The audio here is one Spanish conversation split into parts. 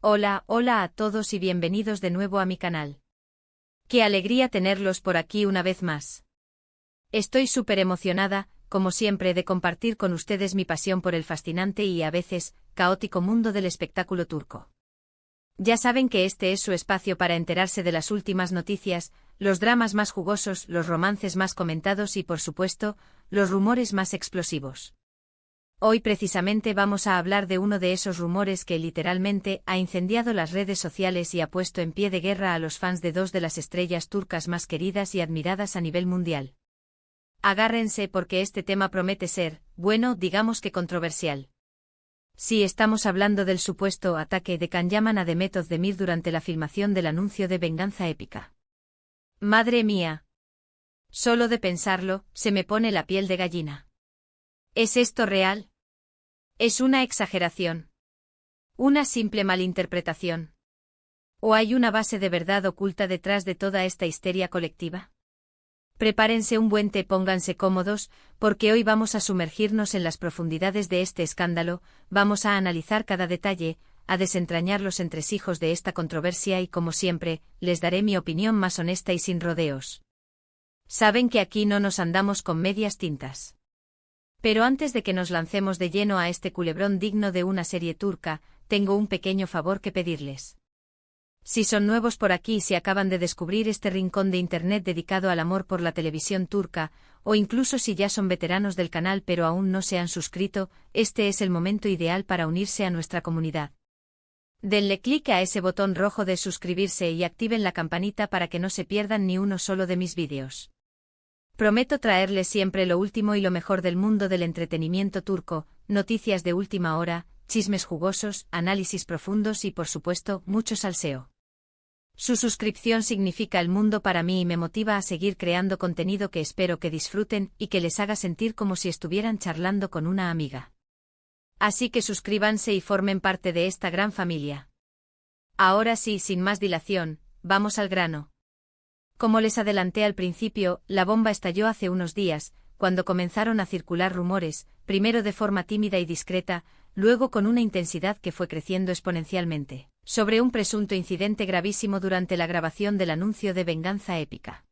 Hola, hola a todos y bienvenidos de nuevo a mi canal. Qué alegría tenerlos por aquí una vez más. Estoy súper emocionada, como siempre, de compartir con ustedes mi pasión por el fascinante y a veces caótico mundo del espectáculo turco. Ya saben que este es su espacio para enterarse de las últimas noticias, los dramas más jugosos, los romances más comentados y, por supuesto, los rumores más explosivos. Hoy precisamente vamos a hablar de uno de esos rumores que literalmente ha incendiado las redes sociales y ha puesto en pie de guerra a los fans de dos de las estrellas turcas más queridas y admiradas a nivel mundial. Agárrense porque este tema promete ser, bueno, digamos que controversial. Sí, estamos hablando del supuesto ataque de Can Yaman a Demet Özdemir durante la filmación del anuncio de Venganza Épica. ¡Madre mía! Solo de pensarlo, se me pone la piel de gallina. ¿Es esto real? ¿Es una exageración? ¿Una simple malinterpretación? ¿O hay una base de verdad oculta detrás de toda esta histeria colectiva? Prepárense un buen té, pónganse cómodos, porque hoy vamos a sumergirnos en las profundidades de este escándalo, vamos a analizar cada detalle, a desentrañar los entresijos de esta controversia y, como siempre, les daré mi opinión más honesta y sin rodeos. Saben que aquí no nos andamos con medias tintas. Pero antes de que nos lancemos de lleno a este culebrón digno de una serie turca, tengo un pequeño favor que pedirles. Si son nuevos por aquí y si acaban de descubrir este rincón de internet dedicado al amor por la televisión turca, o incluso si ya son veteranos del canal pero aún no se han suscrito, este es el momento ideal para unirse a nuestra comunidad. Denle clic a ese botón rojo de suscribirse y activen la campanita para que no se pierdan ni uno solo de mis vídeos. Prometo traerles siempre lo último y lo mejor del mundo del entretenimiento turco, noticias de última hora, chismes jugosos, análisis profundos y, por supuesto, mucho salseo. Su suscripción significa el mundo para mí y me motiva a seguir creando contenido que espero que disfruten y que les haga sentir como si estuvieran charlando con una amiga. Así que suscríbanse y formen parte de esta gran familia. Ahora sí, sin más dilación, vamos al grano. Como les adelanté al principio, la bomba estalló hace unos días, cuando comenzaron a circular rumores, primero de forma tímida y discreta, luego con una intensidad que fue creciendo exponencialmente, sobre un presunto incidente gravísimo durante la grabación del anuncio de Venganza Épica.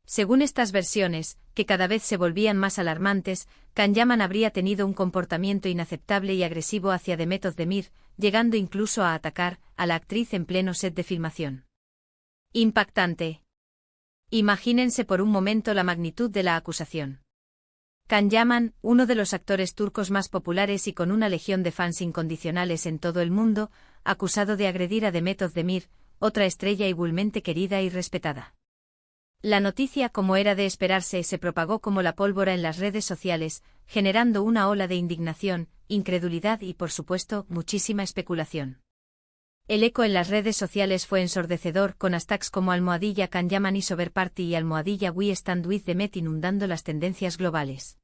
Según estas versiones, que cada vez se volvían más alarmantes, Can Yaman habría tenido un comportamiento inaceptable y agresivo hacia Demet Özdemir, llegando incluso a atacar a la actriz en pleno set de filmación. Impactante. Imagínense por un momento la magnitud de la acusación. Can Yaman, uno de los actores turcos más populares y con una legión de fans incondicionales en todo el mundo, acusado de agredir a Demet Özdemir, otra estrella igualmente querida y respetada. La noticia, como era de esperarse, se propagó como la pólvora en las redes sociales, generando una ola de indignación, incredulidad y, por supuesto, muchísima especulación. El eco en las redes sociales fue ensordecedor, con hashtags como #Can Yaman is over party y #We stand with Demet inundando las tendencias globales.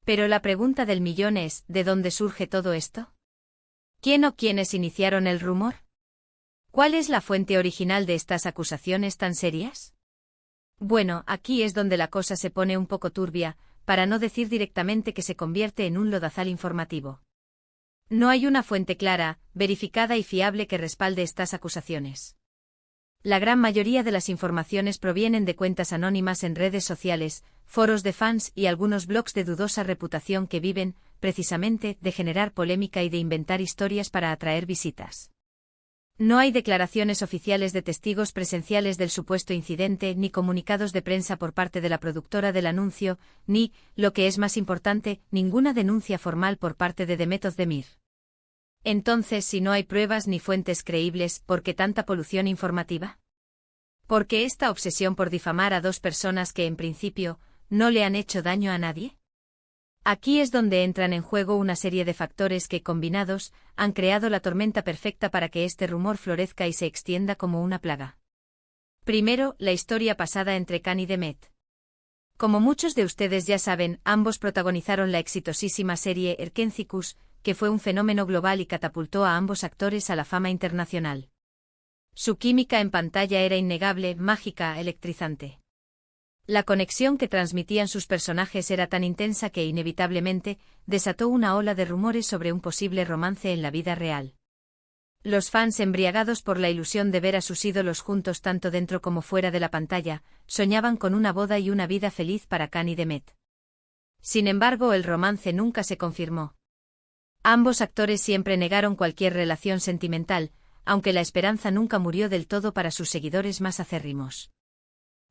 Pero la pregunta del millón es, ¿de dónde surge todo esto? ¿Quién o quiénes iniciaron el rumor? ¿Cuál es la fuente original de estas acusaciones tan serias? Bueno, aquí es donde la cosa se pone un poco turbia, para no decir directamente que se convierte en un lodazal informativo. No hay una fuente clara, verificada y fiable que respalde estas acusaciones. La gran mayoría de las informaciones provienen de cuentas anónimas en redes sociales, foros de fans y algunos blogs de dudosa reputación que viven, precisamente, de generar polémica y de inventar historias para atraer visitas. No hay declaraciones oficiales de testigos presenciales del supuesto incidente, ni comunicados de prensa por parte de la productora del anuncio, ni, lo que es más importante, ninguna denuncia formal por parte de Demet Özdemir. Entonces, si no hay pruebas ni fuentes creíbles, ¿por qué tanta polución informativa? ¿Por qué esta obsesión por difamar a dos personas que, en principio, no le han hecho daño a nadie? Aquí es donde entran en juego una serie de factores que, combinados, han creado la tormenta perfecta para que este rumor florezca y se extienda como una plaga. Primero, la historia pasada entre Can y Demet. Como muchos de ustedes ya saben, ambos protagonizaron la exitosísima serie Erkencikus, que fue un fenómeno global y catapultó a ambos actores a la fama internacional. Su química en pantalla era innegable, mágica, electrizante. La conexión que transmitían sus personajes era tan intensa que inevitablemente desató una ola de rumores sobre un posible romance en la vida real. Los fans, embriagados por la ilusión de ver a sus ídolos juntos tanto dentro como fuera de la pantalla, soñaban con una boda y una vida feliz para Khan y Demet. Sin embargo, el romance nunca se confirmó. Ambos actores siempre negaron cualquier relación sentimental, aunque la esperanza nunca murió del todo para sus seguidores más acérrimos.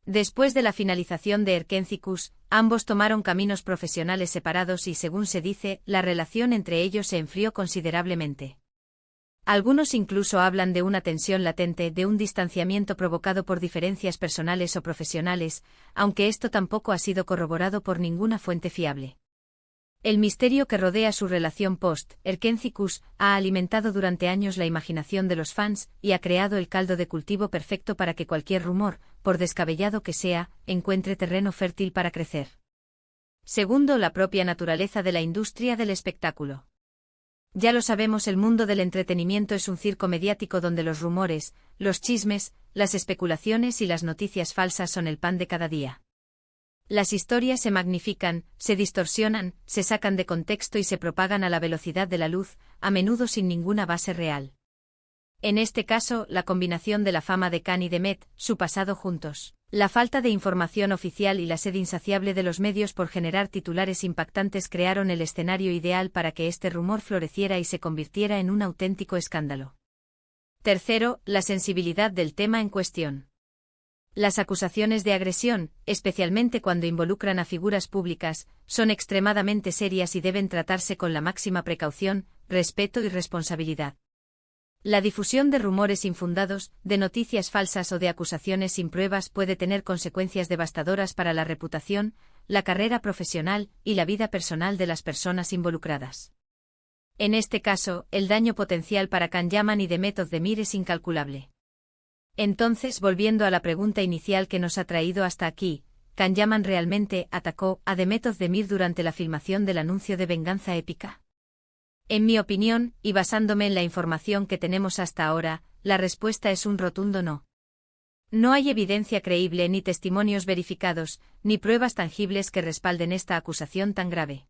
Después de la finalización de Erkénthicus, ambos tomaron caminos profesionales separados y, según se dice, la relación entre ellos se enfrió considerablemente. Algunos incluso hablan de una tensión latente, de un distanciamiento provocado por diferencias personales o profesionales, aunque esto tampoco ha sido corroborado por ninguna fuente fiable. El misterio que rodea su relación post-Erkénthicus ha alimentado durante años la imaginación de los fans y ha creado el caldo de cultivo perfecto para que cualquier rumor, por descabellado que sea, encuentre terreno fértil para crecer. Segundo, la propia naturaleza de la industria del espectáculo. Ya lo sabemos, el mundo del entretenimiento es un circo mediático donde los rumores, los chismes, las especulaciones y las noticias falsas son el pan de cada día. Las historias se magnifican, se distorsionan, se sacan de contexto y se propagan a la velocidad de la luz, a menudo sin ninguna base real. En este caso, la combinación de la fama de Khan y Demet, su pasado juntos, la falta de información oficial y la sed insaciable de los medios por generar titulares impactantes crearon el escenario ideal para que este rumor floreciera y se convirtiera en un auténtico escándalo. Tercero, la sensibilidad del tema en cuestión. Las acusaciones de agresión, especialmente cuando involucran a figuras públicas, son extremadamente serias y deben tratarse con la máxima precaución, respeto y responsabilidad. La difusión de rumores infundados, de noticias falsas o de acusaciones sin pruebas puede tener consecuencias devastadoras para la reputación, la carrera profesional y la vida personal de las personas involucradas. En este caso, el daño potencial para Khan Yaman y Demet Özdemir es incalculable. Entonces, volviendo a la pregunta inicial que nos ha traído hasta aquí, ¿Khan Yaman realmente atacó a Demet Özdemir durante la filmación del anuncio de Venganza Épica? En mi opinión, y basándome en la información que tenemos hasta ahora, la respuesta es un rotundo no. No hay evidencia creíble, ni testimonios verificados, ni pruebas tangibles que respalden esta acusación tan grave.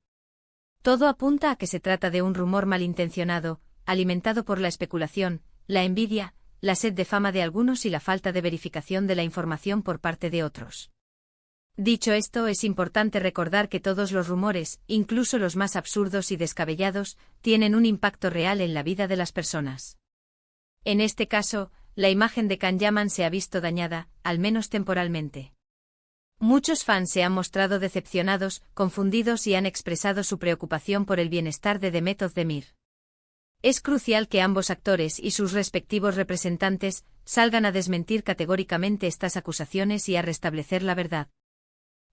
Todo apunta a que se trata de un rumor malintencionado, alimentado por la especulación, la envidia, la sed de fama de algunos y la falta de verificación de la información por parte de otros. Dicho esto, es importante recordar que todos los rumores, incluso los más absurdos y descabellados, tienen un impacto real en la vida de las personas. En este caso, la imagen de Khan Yaman se ha visto dañada, al menos temporalmente. Muchos fans se han mostrado decepcionados, confundidos y han expresado su preocupación por el bienestar de Demet Özdemir. Es crucial que ambos actores y sus respectivos representantes salgan a desmentir categóricamente estas acusaciones y a restablecer la verdad.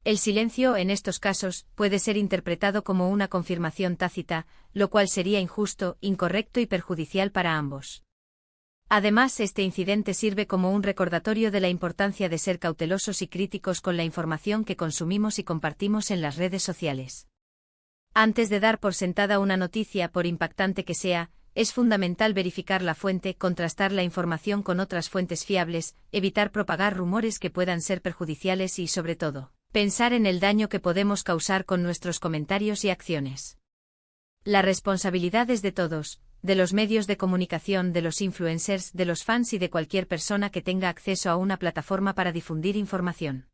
El silencio en estos casos puede ser interpretado como una confirmación tácita, lo cual sería injusto, incorrecto y perjudicial para ambos. Además, este incidente sirve como un recordatorio de la importancia de ser cautelosos y críticos con la información que consumimos y compartimos en las redes sociales. Antes de dar por sentada una noticia, por impactante que sea, es fundamental verificar la fuente, contrastar la información con otras fuentes fiables, evitar propagar rumores que puedan ser perjudiciales y, sobre todo, pensar en el daño que podemos causar con nuestros comentarios y acciones. La responsabilidad es de todos, de los medios de comunicación, de los influencers, de los fans y de cualquier persona que tenga acceso a una plataforma para difundir información.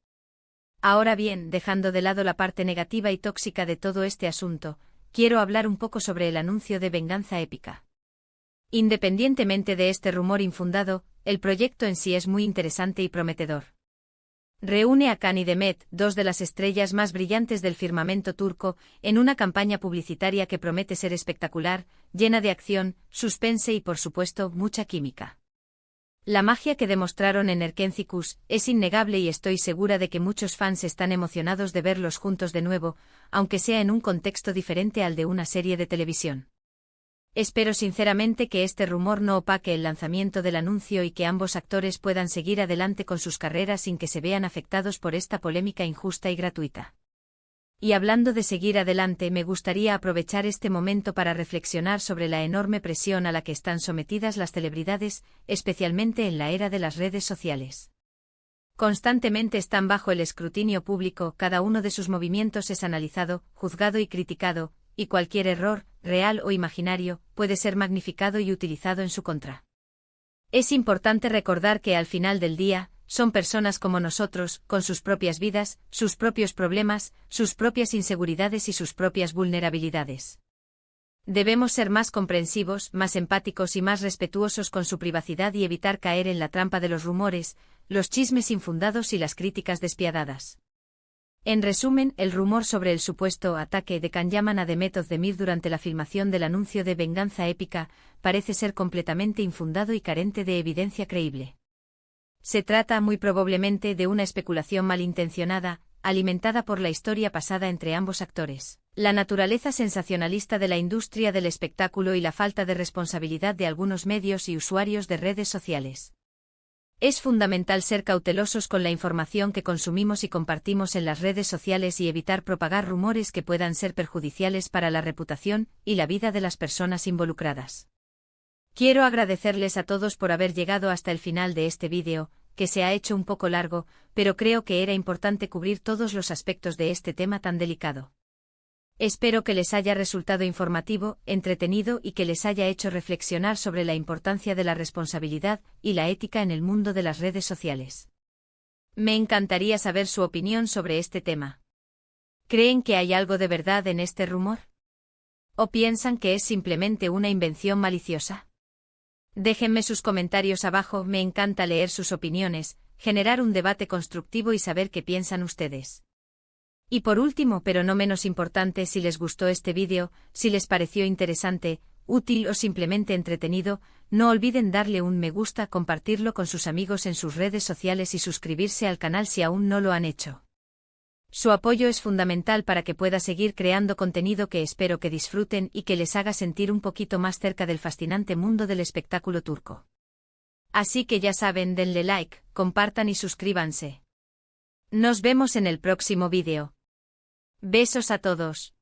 Ahora bien, dejando de lado la parte negativa y tóxica de todo este asunto, quiero hablar un poco sobre el anuncio de Venganza Épica. Independientemente de este rumor infundado, el proyecto en sí es muy interesante y prometedor. Reúne a Khan y Demet, dos de las estrellas más brillantes del firmamento turco, en una campaña publicitaria que promete ser espectacular, llena de acción, suspense y, por supuesto, mucha química. La magia que demostraron en Erkénthicus es innegable y estoy segura de que muchos fans están emocionados de verlos juntos de nuevo, aunque sea en un contexto diferente al de una serie de televisión. Espero sinceramente que este rumor no opaque el lanzamiento del anuncio y que ambos actores puedan seguir adelante con sus carreras sin que se vean afectados por esta polémica injusta y gratuita. Y hablando de seguir adelante, me gustaría aprovechar este momento para reflexionar sobre la enorme presión a la que están sometidas las celebridades, especialmente en la era de las redes sociales. Constantemente están bajo el escrutinio público, cada uno de sus movimientos es analizado, juzgado y criticado, y cualquier error, real o imaginario, puede ser magnificado y utilizado en su contra. Es importante recordar que al final del día, son personas como nosotros, con sus propias vidas, sus propios problemas, sus propias inseguridades y sus propias vulnerabilidades. Debemos ser más comprensivos, más empáticos y más respetuosos con su privacidad y evitar caer en la trampa de los rumores, los chismes infundados y las críticas despiadadas. En resumen, el rumor sobre el supuesto ataque de Kanyaman a Demet Özdemir durante la filmación del anuncio de venganza épica parece ser completamente infundado y carente de evidencia creíble. Se trata muy probablemente de una especulación malintencionada, alimentada por la historia pasada entre ambos actores, la naturaleza sensacionalista de la industria del espectáculo y la falta de responsabilidad de algunos medios y usuarios de redes sociales. Es fundamental ser cautelosos con la información que consumimos y compartimos en las redes sociales y evitar propagar rumores que puedan ser perjudiciales para la reputación y la vida de las personas involucradas. Quiero agradecerles a todos por haber llegado hasta el final de este vídeo, que se ha hecho un poco largo, pero creo que era importante cubrir todos los aspectos de este tema tan delicado. Espero que les haya resultado informativo, entretenido y que les haya hecho reflexionar sobre la importancia de la responsabilidad y la ética en el mundo de las redes sociales. Me encantaría saber su opinión sobre este tema. ¿Creen que hay algo de verdad en este rumor? ¿O piensan que es simplemente una invención maliciosa? Déjenme sus comentarios abajo, me encanta leer sus opiniones, generar un debate constructivo y saber qué piensan ustedes. Y por último, pero no menos importante, si les gustó este vídeo, si les pareció interesante, útil o simplemente entretenido, no olviden darle un me gusta, compartirlo con sus amigos en sus redes sociales y suscribirse al canal si aún no lo han hecho. Su apoyo es fundamental para que pueda seguir creando contenido que espero que disfruten y que les haga sentir un poquito más cerca del fascinante mundo del espectáculo turco. Así que ya saben, denle like, compartan y suscríbanse. Nos vemos en el próximo vídeo. Besos a todos.